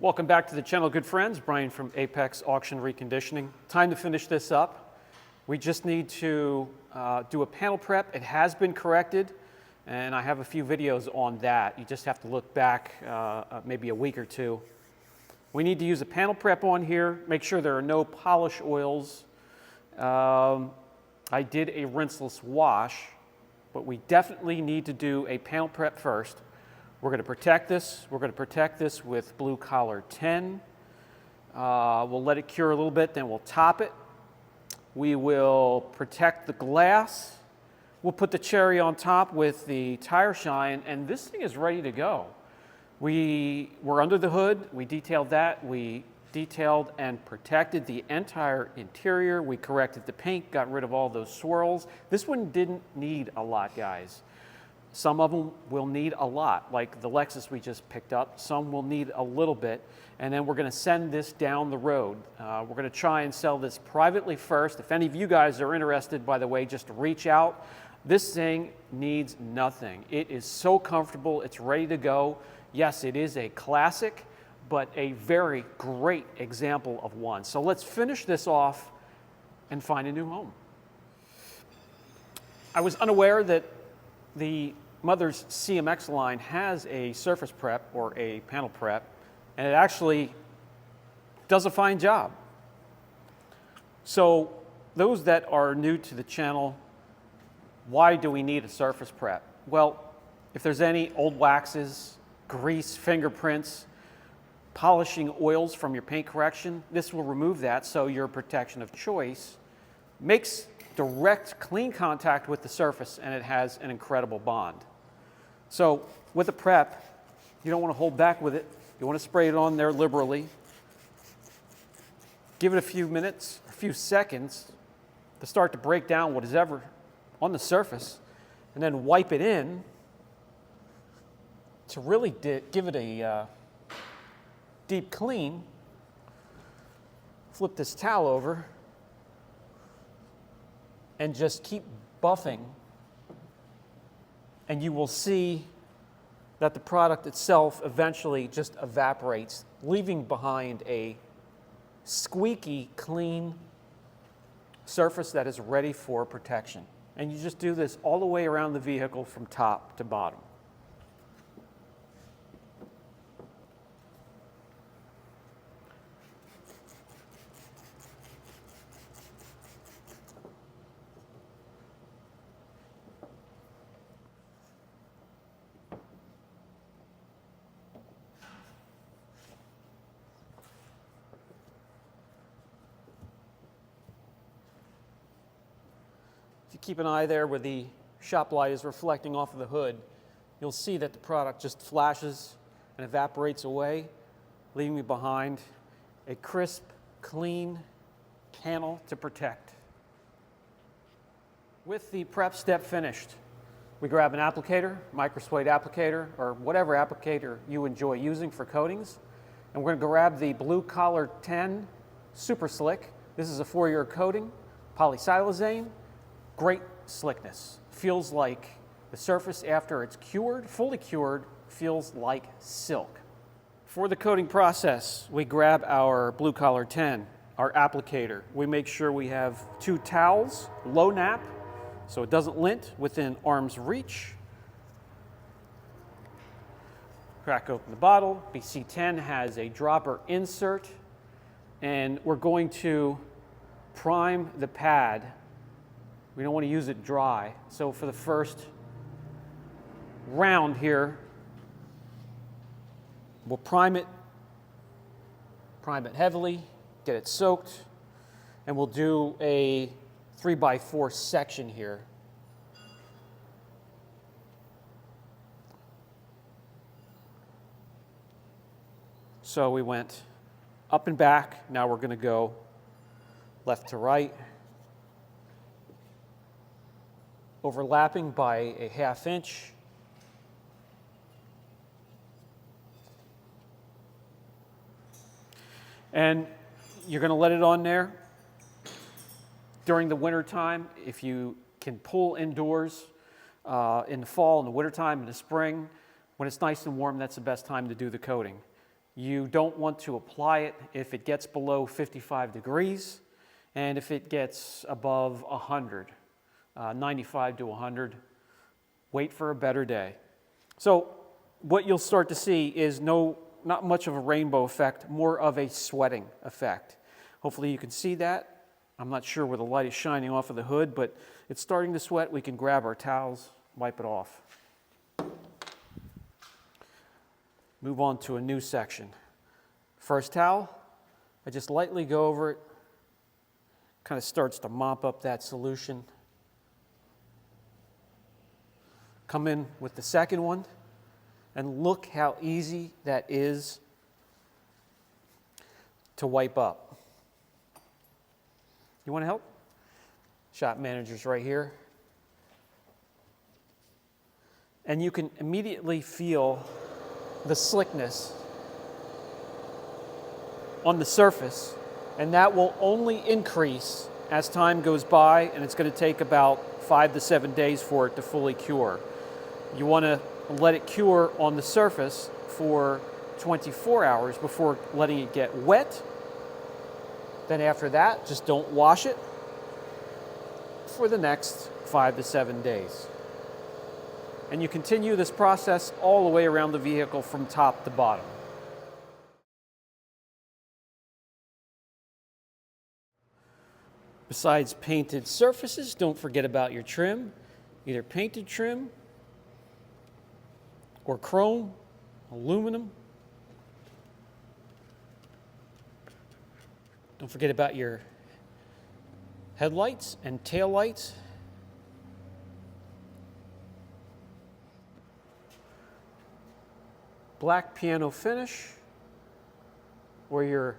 Welcome back to the channel, good friends. Brian from Apex Auction Reconditioning. Time to finish this up. We just need to do a panel prep. It has been corrected, and I have a few videos on that. You just have to look back maybe a week or two. We need to use a panel prep on here. Make sure there are no polish oils. I did a rinseless wash, but we definitely need to do a panel prep first. We're going to protect this. We're going to protect this with Blue Collar 10. We'll let it cure a little bit, then we'll top it. We will protect the glass. We'll put the cherry on top with the tire shine, and this thing is ready to go. We were under the hood. We detailed that. We detailed and protected the entire interior. We corrected the paint, got rid of all those swirls. This one didn't need a lot, guys. Some of them will need a lot, like the Lexus we just picked up. Some will need a little bit, and then we're going to send this down the road. We're going to try and sell this privately first. If any of you guys are interested, by the way, just reach out. This thing needs nothing. It is so comfortable. It's ready to go. Yes, it is a classic, but a very great example of one. So let's finish this off and find a new home. I was unaware that the Mother's CMX line has a surface prep or a panel prep, and it actually does a fine job. So those that are new to the channel, why do we need a surface prep? Well, if there's any old waxes, grease, fingerprints, polishing oils from your paint correction, this will remove that, so your protection of choice makes direct, clean contact with the surface, and it has an incredible bond. So with a prep, you don't want to hold back with it. You want to spray it on there liberally. Give it a few minutes, a few seconds to start to break down what is ever on the surface, and then wipe it in to really give it a deep clean. Flip this towel over and just keep buffing, and you will see that the product itself eventually just evaporates, leaving behind a squeaky clean surface that is ready for protection. And you just do this all the way around the vehicle from top to bottom. If you keep an eye there where the shop light is reflecting off of the hood, you'll see that the product just flashes and evaporates away, leaving me behind a crisp, clean panel to protect. With the prep step finished, we grab an applicator, microsuede applicator, or whatever applicator you enjoy using for coatings, and we're going to grab the Blue Collar 10 SUPR SLIK. This is a 4-year coating, Polysilazane. Great slickness. Feels like the surface after it's cured, fully cured, feels like silk. For the coating process, we grab our Blue Collar 10, our applicator. We make sure we have 2 towels, low nap, so it doesn't lint within arm's reach. Crack open the bottle. BC10 has a dropper insert, and we're going to prime the pad. We don't want to use it dry. So for the first round here, we'll prime it heavily, get it soaked, and we'll do a 3x4 section here. So we went up and back. Now we're going to go left to right, overlapping by a ½ inch. And you're going to let it on there. During the winter time, if you can pull indoors in the fall, in the winter time, in the spring, when it's nice and warm, that's the best time to do the coating. You don't want to apply it if it gets below 55 degrees and if it gets above 100, 95 to 100. Wait for a better day. So what you'll start to see is not much of a rainbow effect, more of a sweating effect. Hopefully you can see that. I'm not sure where the light is shining off of the hood, but it's starting to sweat. We can grab our towels, wipe it off. Move on to a new section. First towel, I just lightly go over it. Kind of starts to mop up that solution. Come in with the second one, and look how easy that is to wipe up. You want to help? Shop manager's right here. And you can immediately feel the slickness on the surface, and that will only increase as time goes by, and it's going to take about 5 to 7 days for it to fully cure. You want to let it cure on the surface for 24 hours before letting it get wet. Then after that, just don't wash it for the next 5 to 7 days. And you continue this process all the way around the vehicle from top to bottom. Besides painted surfaces, don't forget about your trim, either painted trim or chrome, aluminum. Don't forget about your headlights and taillights. Black piano finish, or your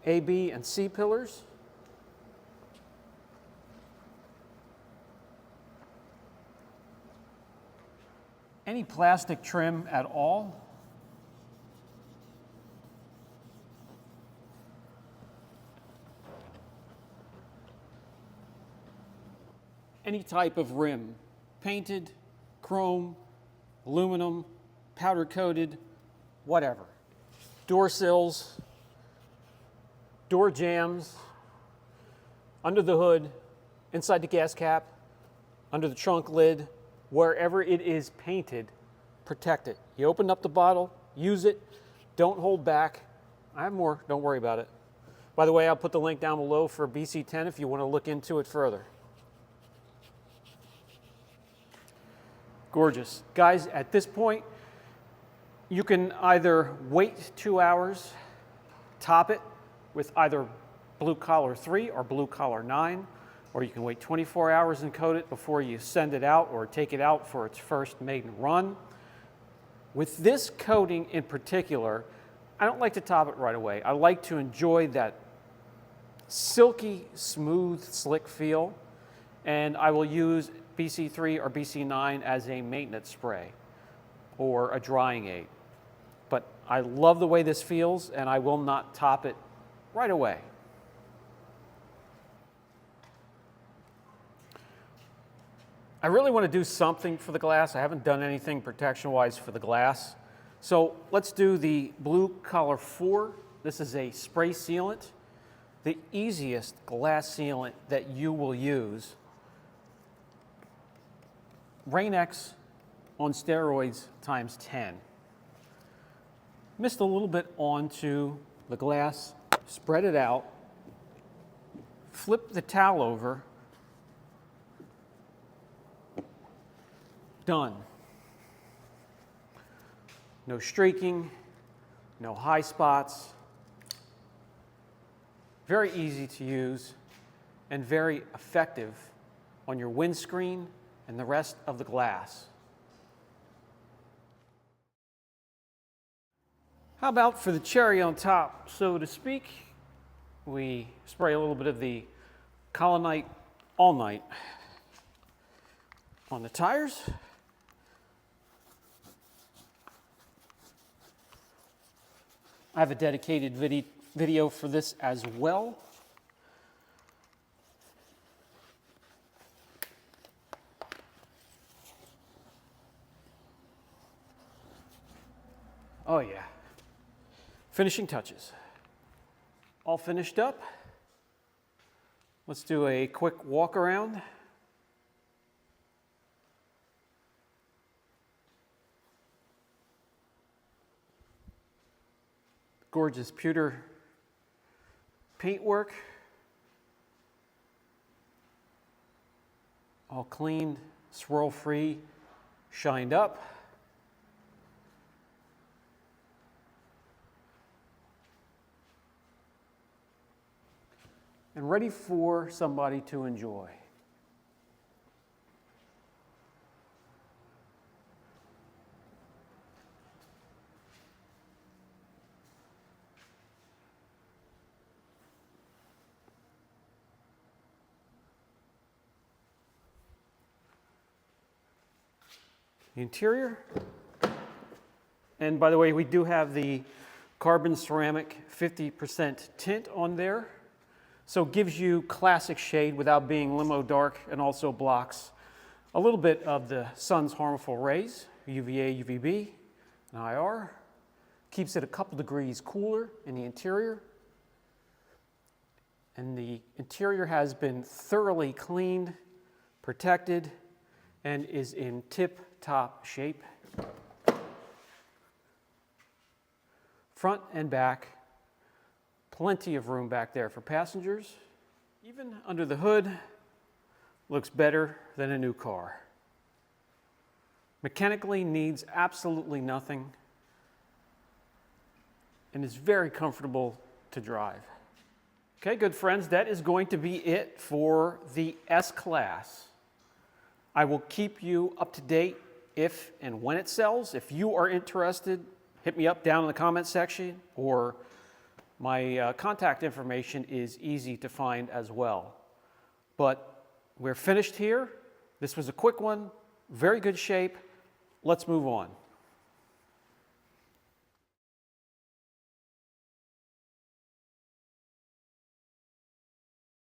A, B, and C pillars. Any plastic trim at all. Any type of rim, painted, chrome, aluminum, powder coated, whatever. Door sills, door jambs, under the hood, inside the gas cap, under the trunk lid, wherever it is painted, protect it. You open up the bottle, use it, don't hold back. I have more, don't worry about it. By the way, I'll put the link down below for BC10 if you want to look into it further. Gorgeous. Guys, at this point, you can either wait 2 hours, top it with either blue collar 3 or blue collar 9, or you can wait 24 hours and coat it before you send it out or take it out for its first maiden run. With this coating in particular, I don't like to top it right away. I like to enjoy that silky, smooth, slick feel, and I will use BC3 or BC9 as a maintenance spray or a drying aid. But I love the way this feels, and I will not top it right away. I really want to do something for the glass. I haven't done anything protection-wise for the glass. So let's do the blue color 4. This is a spray sealant, the easiest glass sealant that you will use. Rain-X on steroids times 10. Mist a little bit onto the glass, spread it out, flip the towel over, done. No streaking, no high spots. Very easy to use and very effective on your windscreen and the rest of the glass. How about for the cherry on top, so to speak, we spray a little bit of the Colonite All Night on the tires. I have a dedicated video for this as well. Oh yeah. Finishing touches. All finished up. Let's do a quick walk around. Gorgeous pewter paintwork. All clean, swirl-free, shined up. And ready for somebody to enjoy. The interior, and by the way, we do have the carbon ceramic 50% tint on there, so it gives you classic shade without being limo dark, and also blocks a little bit of the sun's harmful rays, UVA, UVB, and IR. Keeps it a couple degrees cooler in the interior, and the interior has been thoroughly cleaned, protected, and is in tip-top shape. Front and back, plenty of room back there for passengers. Even under the hood, looks better than a new car. Mechanically needs absolutely nothing and is very comfortable to drive. Okay, good friends, that is going to be it for the S-Class. I will keep you up to date if and when it sells. If you are interested, hit me up down in the comments section, or my contact information is easy to find as well. But we're finished here. This was a quick one, very good shape. Let's move on.